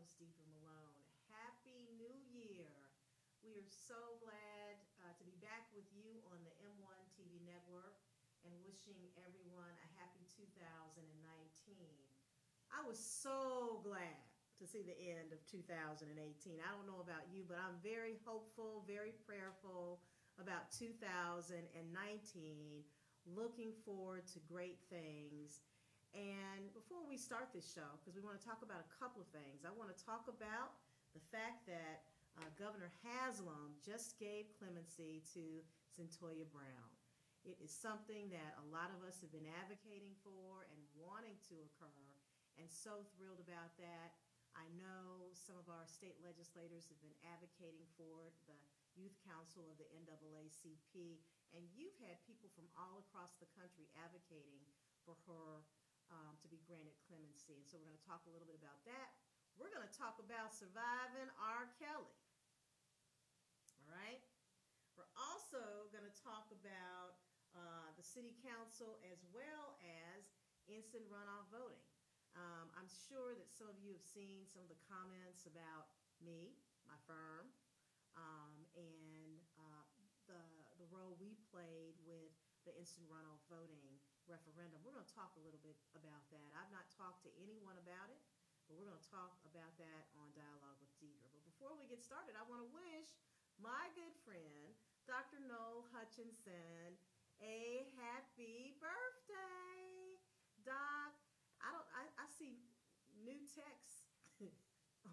host, Deidre Malone. Happy New Year. We are so glad to be back with you on the M1 TV network and wishing everyone a happy 2019. I was so glad to see the end of 2018. I don't know about you, but I'm very hopeful, very prayerful about 2019, looking forward to great things. And before we start this show, because we want to talk about a couple of things, I want to talk about the fact that Governor Haslam just gave clemency to Cyntoia Brown. It is something that a lot of us have been advocating for and wanting to occur, and so thrilled about that. I know some of our state legislators have been advocating for it, the Youth Council of the NAACP, and you've had people from all across the country advocating for her to be granted clemency. And so we're going to talk a little bit about that. We're going to talk about surviving R. Kelly. All right? We're also going to talk about the city council as well as instant runoff voting. I'm sure that some of you have seen some of the comments about me, my firm, and the role we played with the instant runoff voting referendum. We're going to talk a little bit about that. I've not talked to anyone about it, but we're going to talk about that on Dialogue with Deidre. But before we get started, I want to wish my good friend, Dr. Noel Hutchinson, a happy birthday. Doc, I see new texts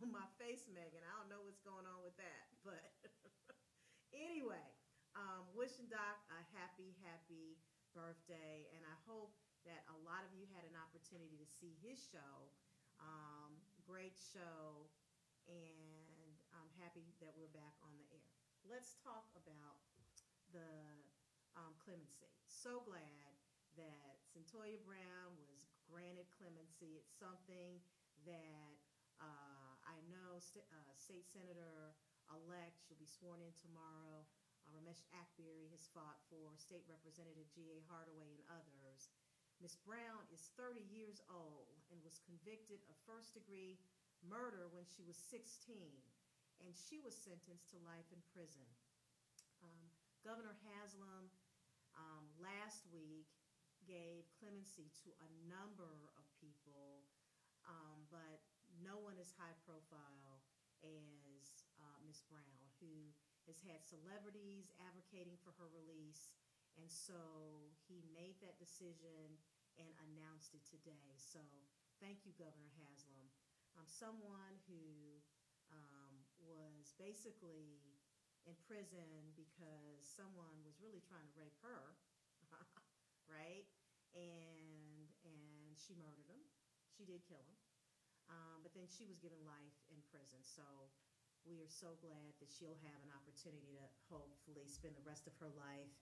on my face, Megan. I don't know what's going on with that, but anyway, wishing Doc a happy birthday, and I hope that a lot of you had an opportunity to see his show. Great show, and I'm happy that we're back on the air. Let's talk about the clemency. So glad that Cyntoia Brown was granted clemency. It's something that I know State Senator-elect, she'll be sworn in tomorrow, Ramesh Akbari has fought for, State Representative G.A. Hardaway and others. Ms. Brown is 30 years old and was convicted of first-degree murder when she was 16, and she was sentenced to life in prison. Governor Haslam last week gave clemency to a number of people, but no one as high profile as Ms. Brown, who has had celebrities advocating for her release, and so he made that decision and announced it today. So thank you, Governor Haslam. Someone who was basically in prison because someone was really trying to rape her, right? And she murdered him. She did kill him. But then she was given life in prison. So we are so glad that she'll have an opportunity to hopefully spend the rest of her life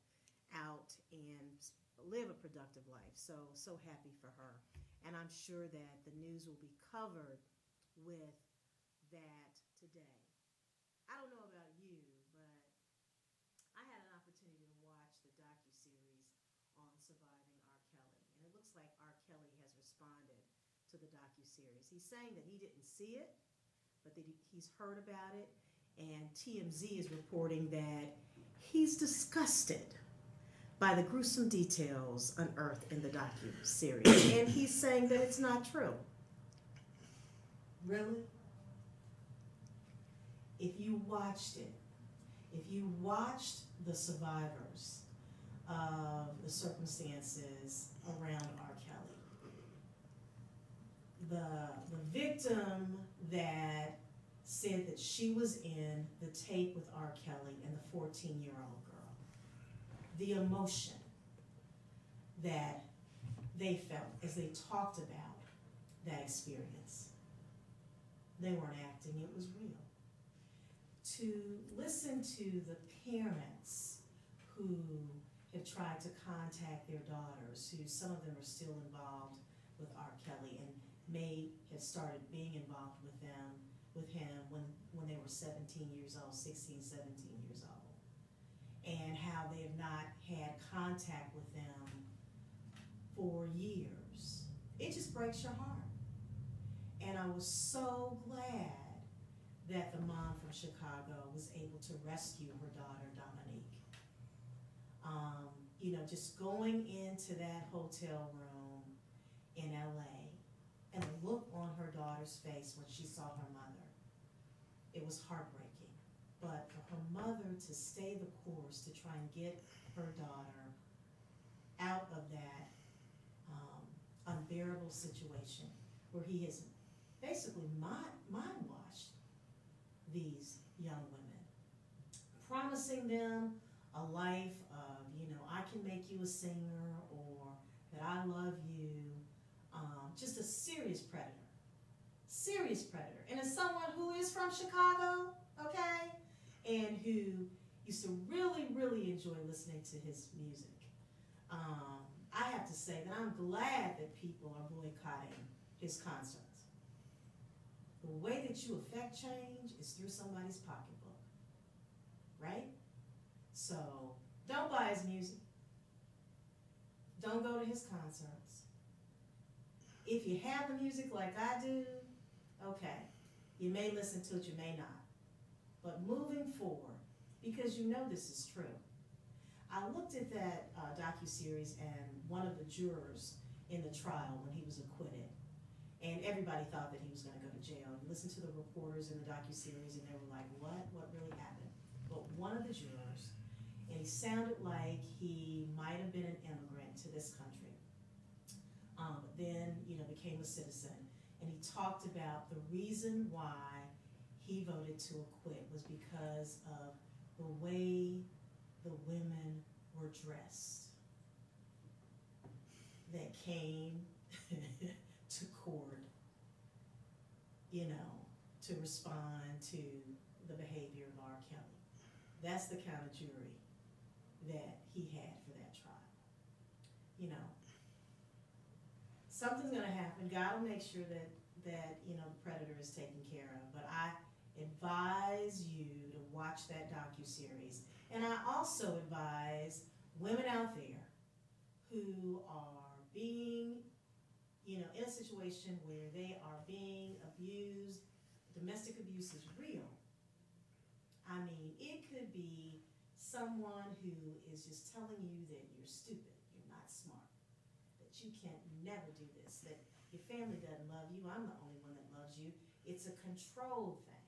out and live a productive life. So happy for her. And I'm sure that the news will be covered with that today. I don't know about you, but I had an opportunity to watch the docuseries on surviving R. Kelly. And it looks like R. Kelly has responded to the docuseries. He's saying that he didn't see it, but that he's heard about it. And TMZ is reporting that he's disgusted by the gruesome details unearthed in the docuseries. And he's saying that it's not true. Really? If you watched it, if you watched the survivors of the circumstances around R. Kelly, the victim that said that she was in the tape with R. Kelly and the 14-year-old girl, the emotion that they felt as they talked about that experience, they weren't acting, it was real. To listen to the parents who have tried to contact their daughters, who some of them are still involved with R. Kelly and may have started being involved with him when they were 17 years old, 16, 17 years old, and how they have not had contact with them for years. It just breaks your heart. And I was so glad that the mom from Chicago was able to rescue her daughter, Dominique. You know, just going into that hotel room in LA and the look on her daughter's face when she saw her mother, it was heartbreaking. But for her mother to stay the course to try and get her daughter out of that unbearable situation where he has basically mind-washed these young women, promising them a life of, you know, I can make you a singer, or that I love you. Just a serious predator. Serious predator. And as someone who is from Chicago, okay, and who used to really, really enjoy listening to his music, I have to say that I'm glad that people are boycotting his concerts. The way that you affect change is through somebody's pocketbook, right? So don't buy his music. Don't go to his concerts. If you have the music like I do, okay, you may listen to it, you may not. But moving forward, because you know this is true, I looked at that docuseries, and one of the jurors in the trial when he was acquitted, and everybody thought that he was going to go to jail. You listen to the reporters in the docuseries, and they were like, what really happened? But one of the jurors, and he sounded like he might have been an immigrant to this country, but then, you know, became a citizen, and he talked about the reason why he voted to acquit was because of the way the women were dressed that came to court, you know, to respond to the behavior of R. Kelly. That's the kind of jury that he had for that trial. You know, something's going to happen. God will make sure that you know, the predator is taken care of. But I advise you to watch that docuseries. And I also advise women out there who are being, you know, in a situation where they are being abused. Domestic abuse is real. I mean, it could be someone who is just telling you that you're stupid, you're not smart, that you can never do this, that your family doesn't love you, I'm the only one that loves you. It's a control thing.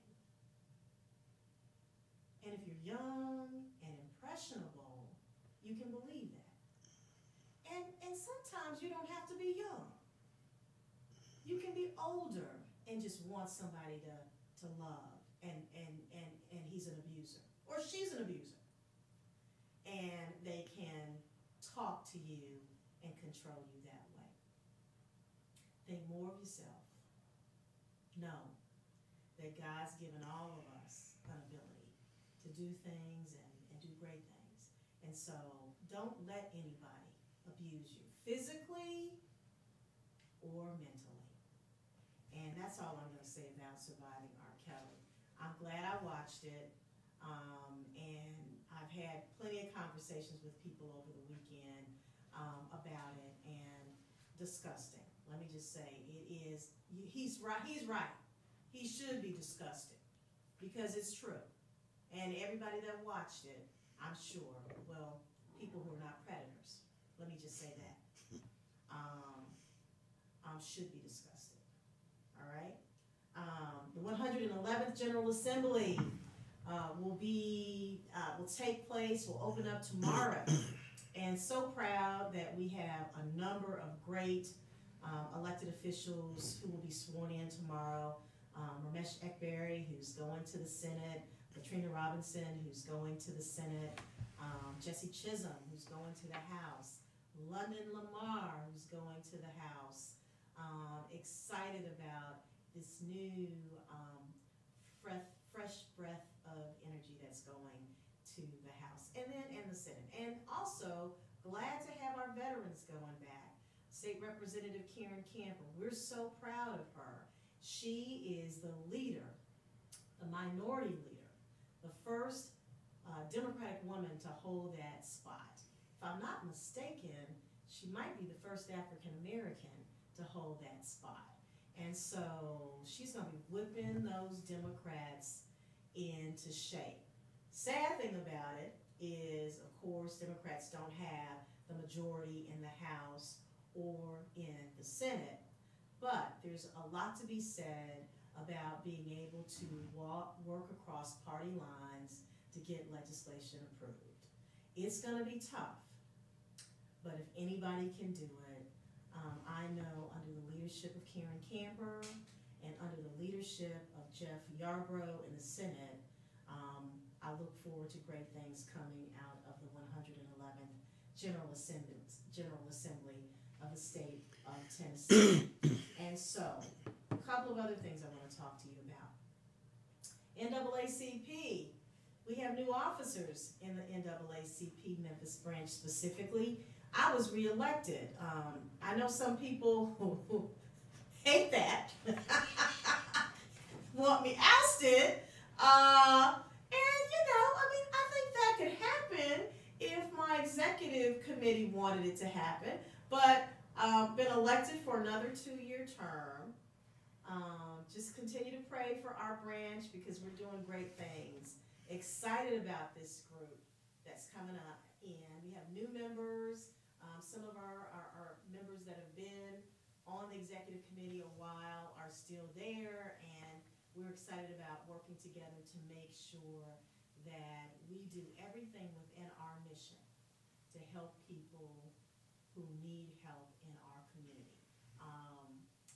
And if you're young and impressionable, you can believe that. And sometimes you don't have to be young. You can be older and just want somebody to love, and he's an abuser, or she's an abuser. And they can talk to you and control you that way. Think more of yourself. Know that God's given all of us an ability to do things and do great things. And so don't let anybody abuse you, physically or mentally. And that's all I'm going to say about Surviving R. Kelly. I'm glad I watched it, and I've had plenty of conversations with people over the weekend about it, and disgusting. Let me just say, it is, he's right. He should be disgusted, because it's true. And everybody that watched it, I'm sure, well, people who are not predators, let me just say that, should be disgusted. All right? The 111th General Assembly will take place, will open up tomorrow. And so proud that we have a number of great elected officials who will be sworn in tomorrow. Ramesh Ekberry, who's going to the Senate, Latrina Robinson, who's going to the Senate, Jesse Chisholm, who's going to the House, London Lamar, who's going to the House. Excited about this new fresh breath of energy that's going to the House and the Senate. And also glad to have our veterans going back. State Representative Karen Camper, we're so proud of her. She is the leader, the minority leader, the first Democratic woman to hold that spot. If I'm not mistaken, she might be the first African American to hold that spot. And so she's going to be whipping those Democrats into shape. Sad thing about it is, of course, Democrats don't have the majority in the House or in the Senate, but there's a lot to be said about being able to work across party lines to get legislation approved. It's going to be tough, but if anybody can do it, I know under the leadership of Karen Camper and under the leadership of Jeff Yarbrough in the Senate, I look forward to great things coming out of the 111th General Assembly of the state of Tennessee. And so, a couple of other things I want to talk to you about. NAACP, we have new officers in the NAACP Memphis branch specifically. I was reelected. I know some people who hate that, want me ousted, and you know, I mean, I think that could happen if my executive committee wanted it to happen, but been elected for another 2-year term. Just continue to pray for our branch because we're doing great things. Excited about this group that's coming up, and we have new members. Some of our members that have been on the executive committee a while are still there, and we're excited about working together to make sure that we do everything within our mission to help people who need help in our community.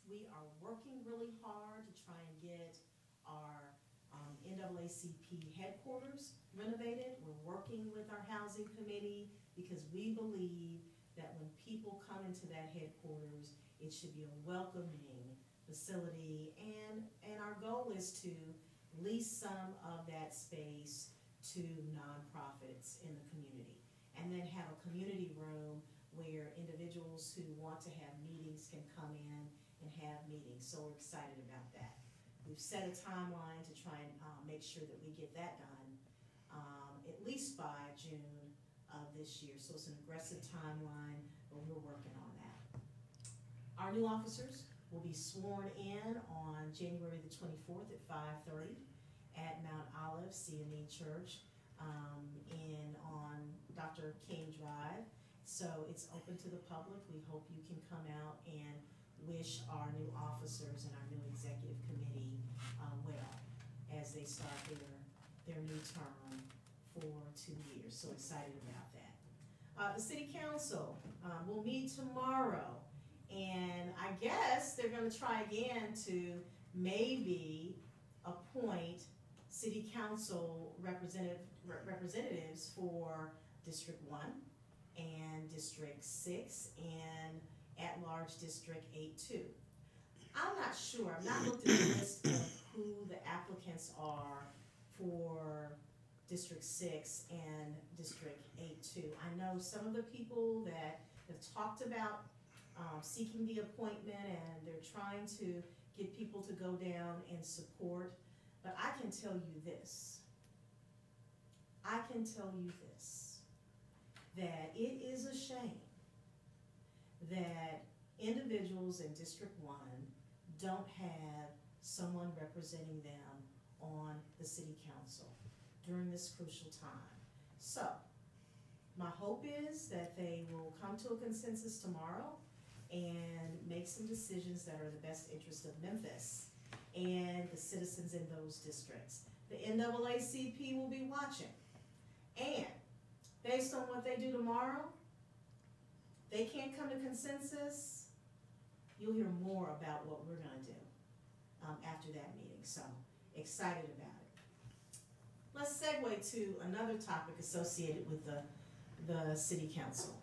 We are working really hard to try and get our NAACP headquarters renovated. We're working with our housing committee because we believe that when people come into that headquarters, it should be a welcoming facility, and our goal is to lease some of that space to nonprofits in the community, and then have a community room where individuals who want to have meetings can come in and have meetings. So we're excited about that. We've set a timeline to try and make sure that we get that done at least by June of this year. So it's an aggressive timeline, but we're working on that. Our new officers will be sworn in on January the 24th at 5:30 at Mount Olive CME Church on Dr. King Drive. So it's open to the public. We hope you can come out and wish our new officers and our new executive committee well as they start their new term for 2 years. So excited about that. The City Council will meet tomorrow, and I guess they're going to try again to maybe appoint City Council representatives for District 1 and District 6 and at-large District 8-2. I'm not sure. I've not looked at the list of who the applicants are for District 6 and District 8-2. I know some of the people that have talked about seeking the appointment, and they're trying to get people to go down and support. But I can tell you this. That it is a shame that individuals in District 1 don't have someone representing them on the City Council during this crucial time. So, my hope is that they will come to a consensus tomorrow and make some decisions that are in the best interest of Memphis and the citizens in those districts. The NAACP will be watching, and based on what they do tomorrow, they can't come to consensus. You'll hear more about what we're going to do after that meeting. So excited about it. Let's segue to another topic associated with the City Council.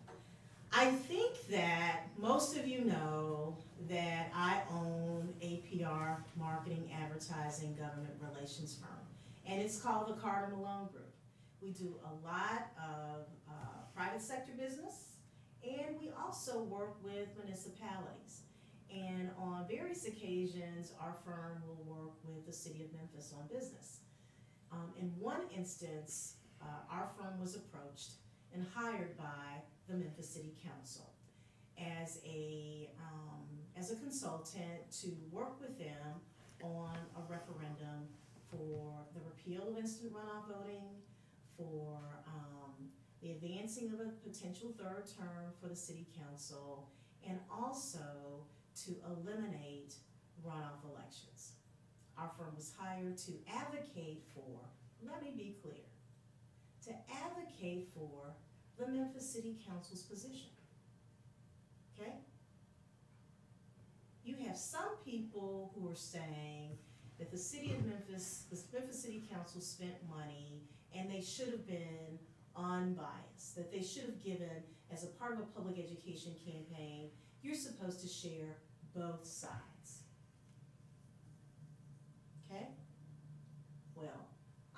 I think that most of you know that I own a PR, marketing, advertising, government relations firm, and it's called the Carter Malone Group. We do a lot of private sector business, and we also work with municipalities. And on various occasions, our firm will work with the city of Memphis on business. In one instance, our firm was approached and hired by the Memphis City Council. as a consultant to work with them on a referendum for the repeal of instant runoff voting, for the advancing of a potential third term for the city council, and also to eliminate runoff elections. Our firm was hired to advocate for, let me be clear, to advocate for the Memphis City Council's position. Okay? You have some people who are saying that the city of Memphis, the Memphis City Council spent money and they should have been unbiased, that they should have given, as a part of a public education campaign, you're supposed to share both sides. Okay? Well,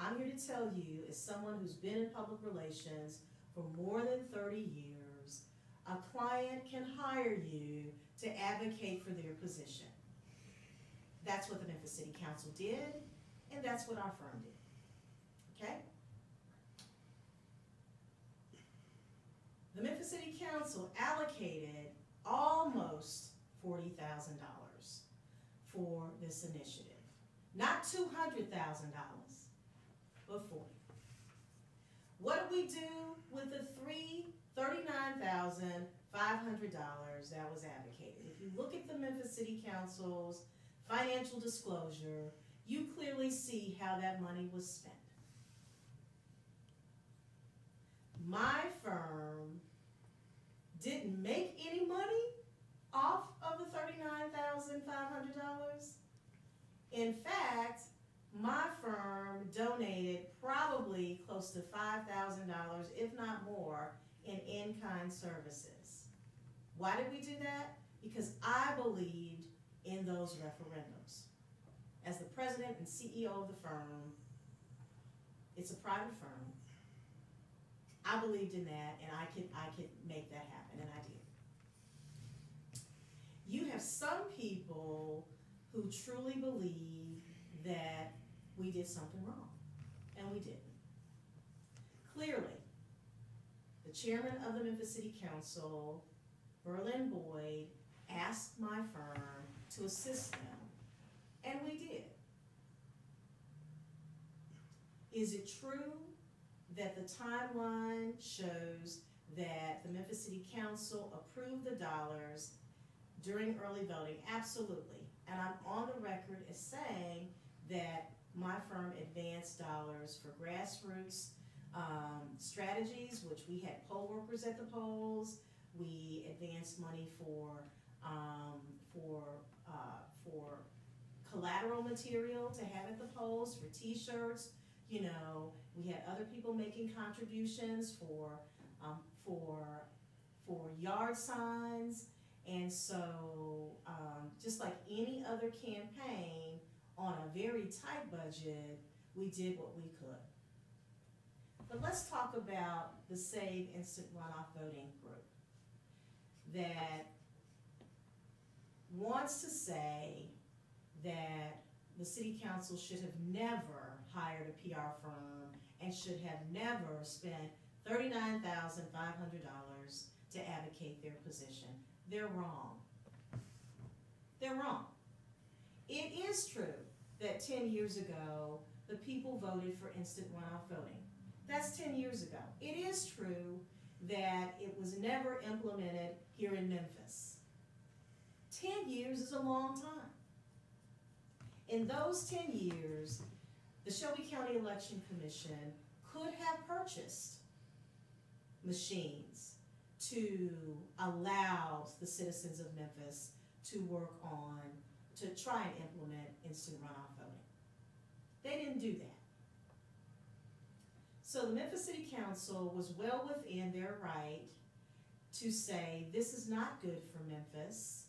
I'm here to tell you, as someone who's been in public relations for more than 30 years, a client can hire you to advocate for their position. That's what the Memphis City Council did, and that's what our firm did. Okay? The Memphis City Council allocated almost $40,000 for this initiative. Not $200,000, but $40,000. What did we do with the $39,500 that was advocated? If you look at the Memphis City Council's financial disclosure, you clearly see how that money was spent. My firm didn't make any money off of the $39,500. In fact, my firm donated probably close to $5,000, if not more, in in-kind services. Why did we do that? Because I believed in those referendums. As the president and CEO of the firm, it's a private firm, I believed in that, and I could make that happen, and I did. You have some people who truly believe that we did something wrong, and we didn't. Clearly, the chairman of the Memphis City Council, Berlin Boyd, asked my firm to assist them, and we did. Is it true that the timeline shows that the Memphis City Council approved the dollars during early voting? Absolutely. And I'm on the record as saying that my firm advanced dollars for grassroots strategies, which we had poll workers at the polls. We advanced money for collateral material to have at the polls, for T-shirts. You know, we had other people making contributions for yard signs, and so just like any other campaign on a very tight budget, we did what we could. But let's talk about the Save Instant Runoff Voting group that wants to say that the City Council should have never hired a PR firm and should have never spent $39,500 to advocate their position. They're wrong. They're wrong. It is true that 10 years ago, the people voted for instant runoff voting. That's 10 years ago. It is true that it was never implemented here in Memphis. 10 years is a long time. In those 10 years, the Shelby County Election Commission could have purchased machines to allow the citizens of Memphis to work on, to try and implement instant runoff voting. They didn't do that. So the Memphis City Council was well within their right to say, this is not good for Memphis,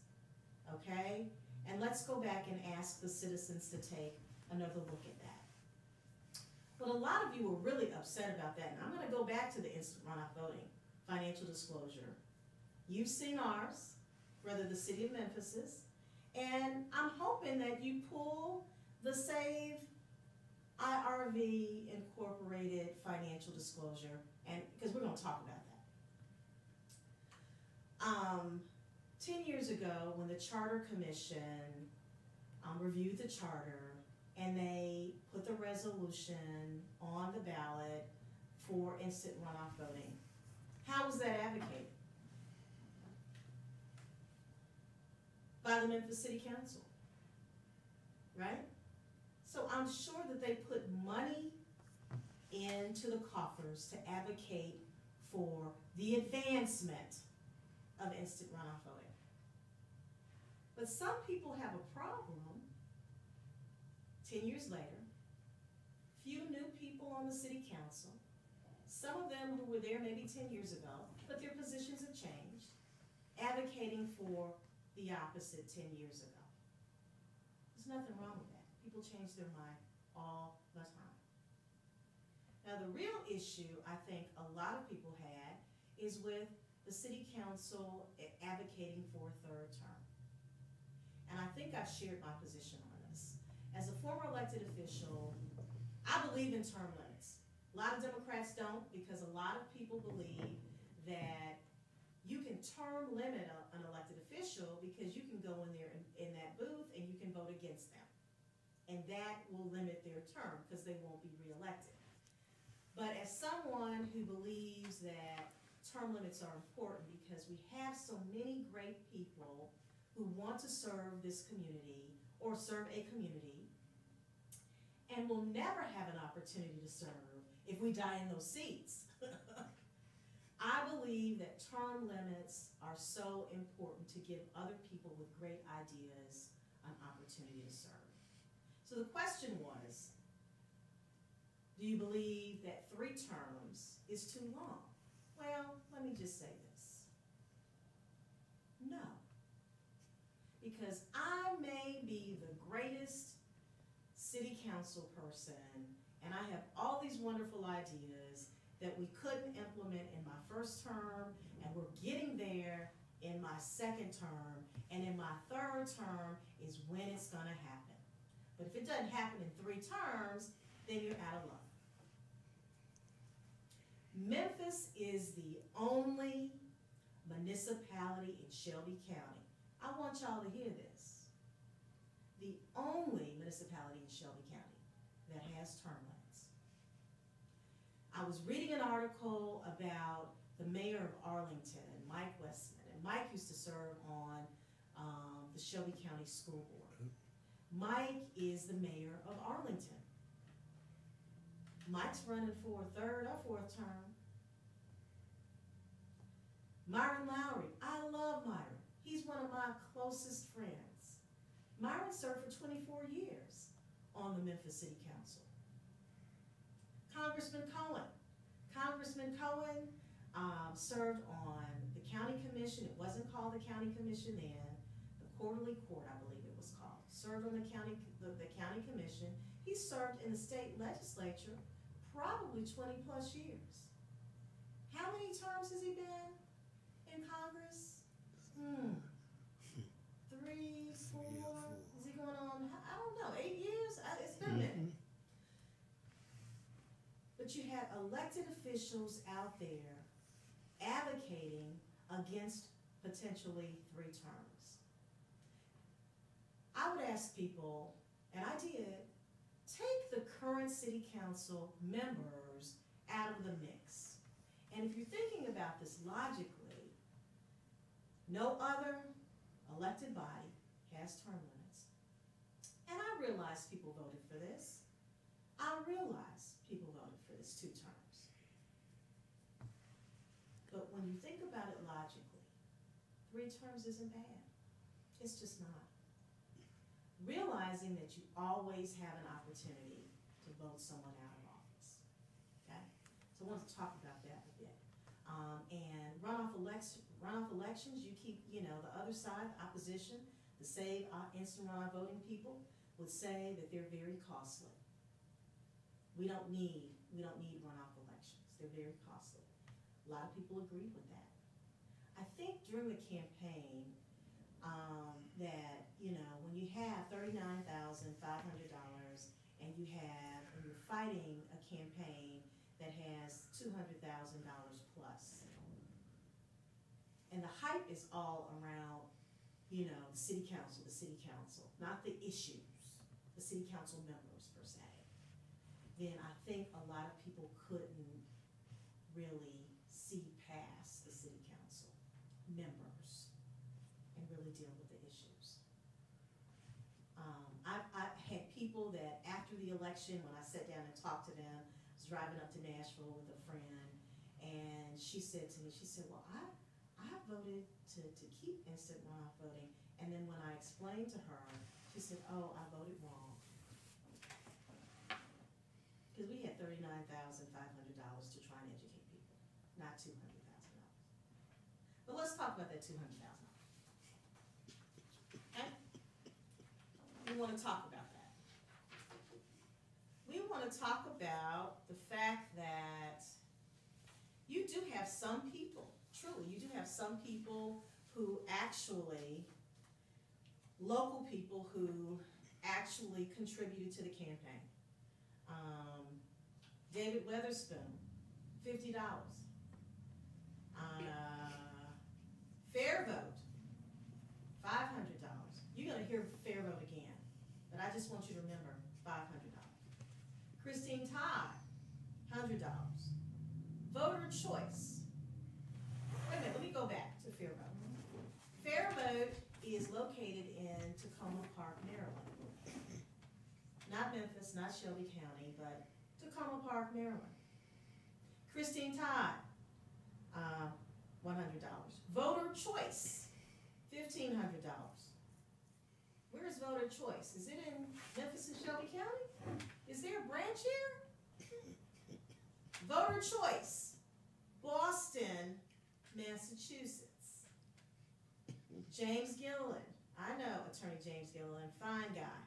okay? And let's go back and ask the citizens to take another look at that. But a lot of you were really upset about that, and I'm gonna go back to the instant runoff voting, financial disclosure. You've seen ours, rather the city of Memphis's, and I'm hoping that you pull the Save IRV Incorporated financial disclosure, and because we're gonna talk about that. 10 years ago, when the Charter Commission reviewed the charter and they put the resolution on the ballot for instant runoff voting, how was that advocated? By the Memphis City Council, right? So I'm sure that they put money into the coffers to advocate for the advancement of instant runoff voting. But some people have a problem 10 years later, few new people on the city council, some of them who were there maybe 10 years ago, but their positions have changed, advocating for the opposite 10 years ago. There's nothing wrong with that. People change their mind all the time. Now the real issue I think a lot of people had is with the city council advocating for a third term. And I think I've shared my position on this. As a former elected official, I believe in term limits. A lot of Democrats don't, because a lot of people believe that you can term limit an elected official because you can go in there in that booth and you can vote against them. And that will limit their term because they won't be reelected. But as someone who believes that term limits are important because we have so many great people who want to serve this community or serve a community and will never have an opportunity to serve if we die in those seats. I believe that term limits are so important to give other people with great ideas an opportunity to serve. So the question was, do you believe that 3 terms is too long? Well, let me just say this. No. Because I may be the greatest city council person, and I have all these wonderful ideas that we couldn't implement in my first term, and we're getting there in my second term, and in my third term is when it's gonna happen. But if it doesn't happen in 3 terms, then you're out of luck. Memphis is the only municipality in Shelby County. I want y'all to hear this. The only municipality in Shelby County that has term limits. I was reading an article about the mayor of Arlington, Mike Westman, and Mike used to serve on the Shelby County School Board. Mike is the mayor of Arlington. Mike's running for a 3rd or 4th term. Myron Lowry, I love Myron. He's one of my closest friends. Myron served for 24 years on the Memphis City Council. Congressman Cohen. Congressman Cohen served on the county commission. It wasn't called the county commission then. The quarterly court, I believe it was called. Served on the county commission. He served in the state legislature probably 20 plus years. How many terms has he been in Congress? 3, 4, is he going on, I don't know, 8 years? It's been a minute. But you had elected officials out there advocating against potentially 3 terms. I would ask people, and I did, take the current city council members out of the mix. And if you're thinking about this logically, no other elected body has term limits. And I realize people voted for this. I realize people voted for this 2 terms. But when you think about it logically, 3 terms isn't bad. It's just not. Realizing that you always have an opportunity to vote someone out of office, okay? So I want to talk about that a bit. And runoff elections, you keep, the other side, the opposition, the Save Instant Runoff Voting people would say that they're very costly. We don't need runoff elections. They're very costly. A lot of people agree with that. I think during the campaign that, when you have $39,500 and you're fighting a campaign that has $200,000 plus, and the hype is all around, the city council, not the issues, the city council members per se, then I think a lot of people couldn't really see past the city council members and really deal with the issues. I've had people that after the election, when I sat down and talked to them, I was driving up to Nashville with a friend, and she said to me, well, I voted to keep instant runoff voting, and then when I explained to her, she said, oh, I voted wrong. Because we had $39,500 to try and educate people, not $200,000. But let's talk about that $200,000. Okay? We want to talk about that. We want to talk about the fact that you do have some people, truly, you do have some people who actually, local people who actually contributed to the campaign. David Weatherspoon, $50. Fair Vote, $500. You're going to hear Fair Vote again, but I just want you to remember $500. Christine Todd, $100. Voter choice. Wait a minute, let me go back to Fair Vote. Fair Vote is located in Tacoma Park, Maryland. Not Memphis, not Shelby County, but Tacoma Park, Maryland. Christine Todd, $100. Voter choice, $1,500. Where is voter choice? Is it in Memphis and Shelby County? Is there a branch here? Voter choice, Boston, Massachusetts. James Gilliland, I know Attorney James Gilliland, fine guy.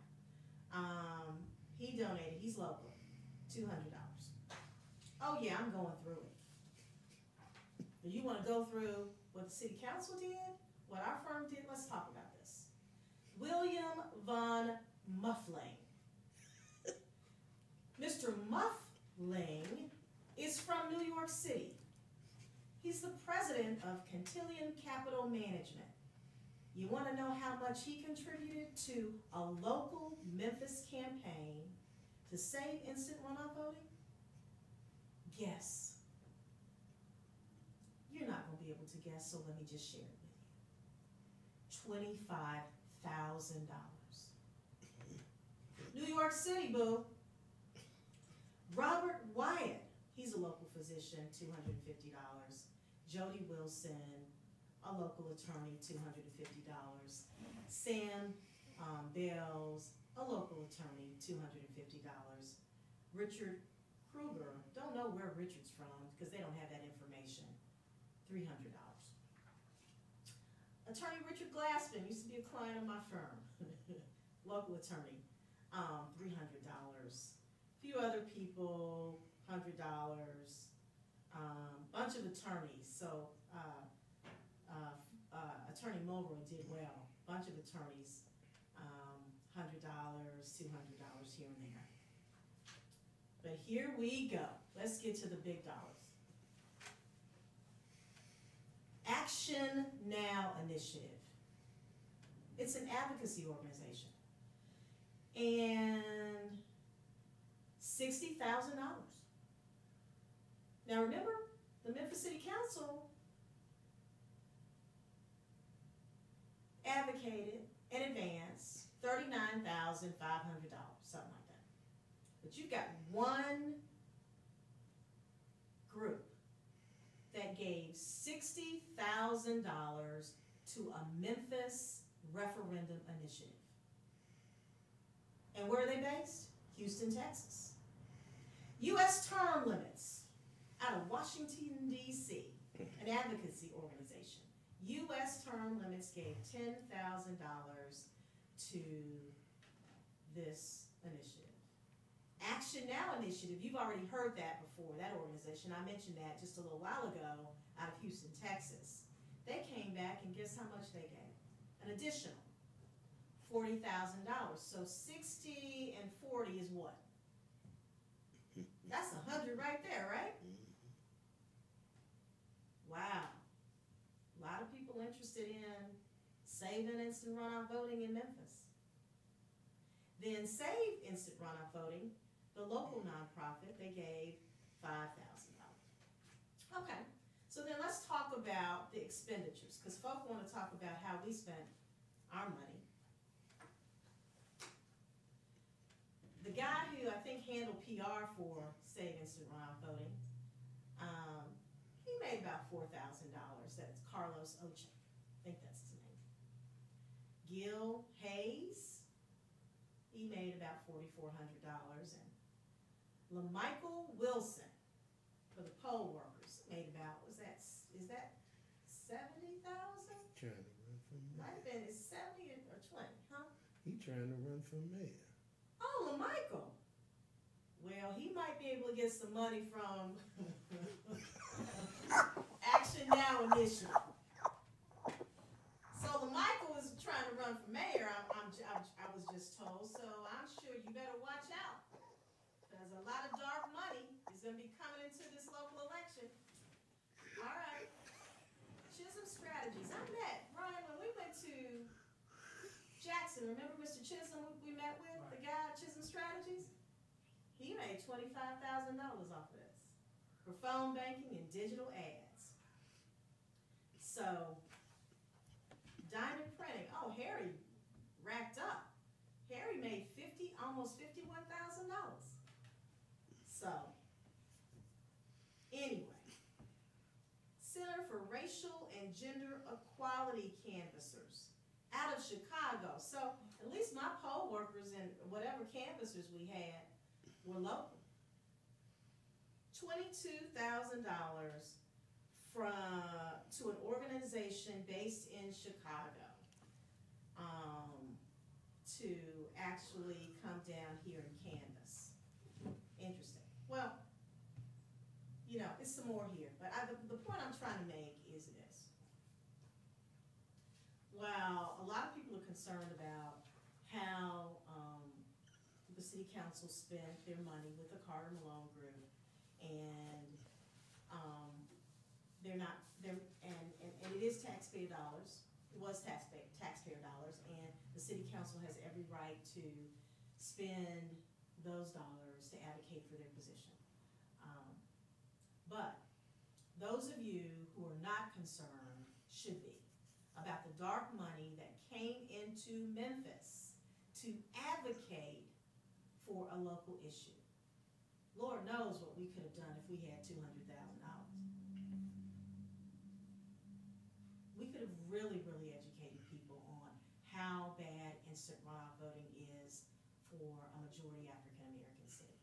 He donated, he's local, $200. Oh yeah, I'm going through it. You want to go through what the city council did, what our firm did? Let's talk about this. William Von Muffling. Mr. Muffling is from New York City. He's the president of Cantillon Capital Management. You want to know how much he contributed to a local Memphis campaign to save instant runoff voting? Guess. You're not going to be able to guess, so let me just share it with you. $25,000. New York City, boo. Robert Wyatt, he's a local physician, $250. Jody Wilson, a local attorney, $250. Sam Bells, a local attorney, $250. Richard Kruger, don't know where Richard's from because they don't have that information, $300. Attorney Richard Glassman used to be a client of my firm, local attorney, $300. A few other people, $100. Bunch of attorneys, so Attorney Mulroy did well. Bunch of attorneys, $100, $200 here and there. But here we go. Let's get to the big dollars. Action Now Initiative. It's an advocacy organization. And $60,000. Now remember, the Memphis City Council advocated in advance $39,500, something like that. But you've got one group that gave $60,000 to a Memphis referendum initiative. And where are they based? Houston, Texas. U.S. term limits out of Washington, D.C., an advocacy organization. U.S. term limits gave $10,000 to this initiative. Action Now Initiative, you've already heard that before, that organization. I mentioned that just a little while ago out of Houston, Texas. They came back and guess how much they gave? An additional $40,000. So 60 and 40 is what? That's 100 right there, right? Wow. A lot of people interested interested in saving instant runoff voting in Memphis. Then Save Instant Runoff Voting, the local nonprofit, they gave $5,000. Okay, so then let's talk about the expenditures, because folk want to talk about how we spent our money. The guy who I think handled PR for Save Instant Runoff Voting, he made about $4,000. That's Carlos Ocha. I think that's his name. Gil Hayes, he made about $4,400. And LaMichael Wilson, for the poll workers, made about, is that 70,000? Trying to run for mayor. Might have been 70 or 20, huh? He trying to run for mayor. Oh, LaMichael. Well, he might be able to get some money from Action Now Initiative. So LaMichael is trying to run for mayor, I was just told, so I'm sure you better watch out, because a lot of dark money is going to be coming into this local election. All right. Chisholm Strategies. I met, Ryan, when we went to Jackson, remember Mr. Chisholm we met with, the guy at Chisholm Strategies? He made $25,000 off of this for phone banking and digital ads. So, Diamond Printing, oh, Harry racked up. Harry made almost $51,000. So, anyway, Center for Racial and Gender Equality canvassers out of Chicago. So, at least my poll workers and whatever canvassers we had were local. $22,000 to an organization based in Chicago to actually come down here and canvass. Interesting. Well, you know, it's some more here, but the point I'm trying to make is this. While a lot of people are concerned about how the city council spent their money with the Carter Malone group, and and it is taxpayer dollars. It was taxpayer dollars, and the city council has every right to spend those dollars to advocate for their position. But those of you who are not concerned should be about the dark money that came into Memphis to advocate for a local issue. Lord knows what we could have done if we had $200,000. We could have really, really educated people on how bad instant runoff voting is for a majority African-American city.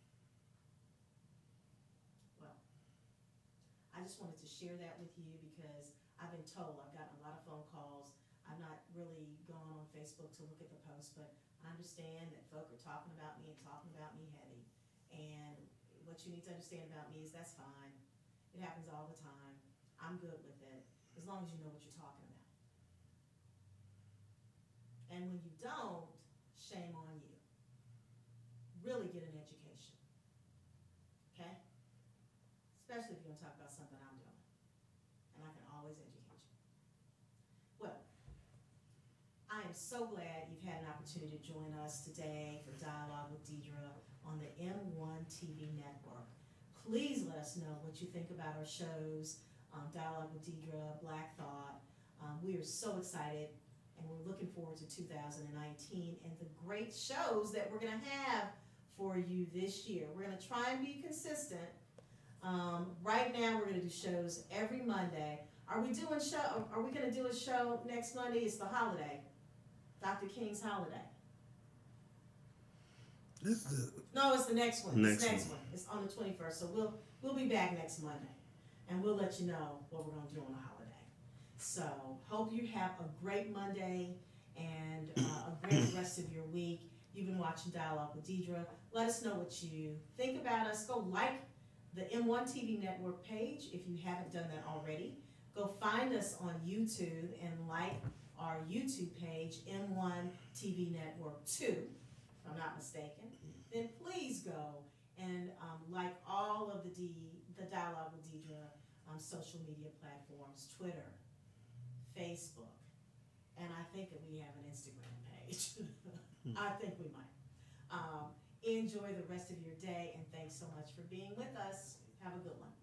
Well, I just wanted to share that with you because I've been told, I've gotten a lot of phone calls. I've not really gone on Facebook to look at the post, but I understand that folk are talking about me and talking about me heavy. And what you need to understand about me is that's fine. It happens all the time. I'm good with it, as long as you know what you're talking about. And when you don't, shame on you. Really get an education. Okay? Especially if you're going to talk about something I'm doing. And I can always educate you. Well, I am so glad you've had an opportunity to join us today for Dialogue with Deidre on the M1 TV network. Please let us know what you think about our shows, Dialogue with Deidre, Black Thought. We are so excited, and we're looking forward to 2019 and the great shows that we're going to have for you this year. We're going to try and be consistent. Right now, we're going to do shows every Monday. Are we going to do a show next Monday? It's the holiday, Dr. King's holiday. No, it's the next one. It's the next one. It's on the 21st. So we'll be back next Monday, and we'll let you know what we're going to do on the holiday. So hope you have a great Monday and a great rest of your week. You've been watching Dialogue with Deidre. Let us know what you think about us. Go like the M1 TV network page if you haven't done that already. Go find us on YouTube and like our YouTube page, M1 TV Network 2, if I'm not mistaken. Then please go and like all of the Dialogue with Deidre social media platforms, Twitter, Facebook, and I think that we have an Instagram page. I think we might. Enjoy the rest of your day, and thanks so much for being with us. Have a good one.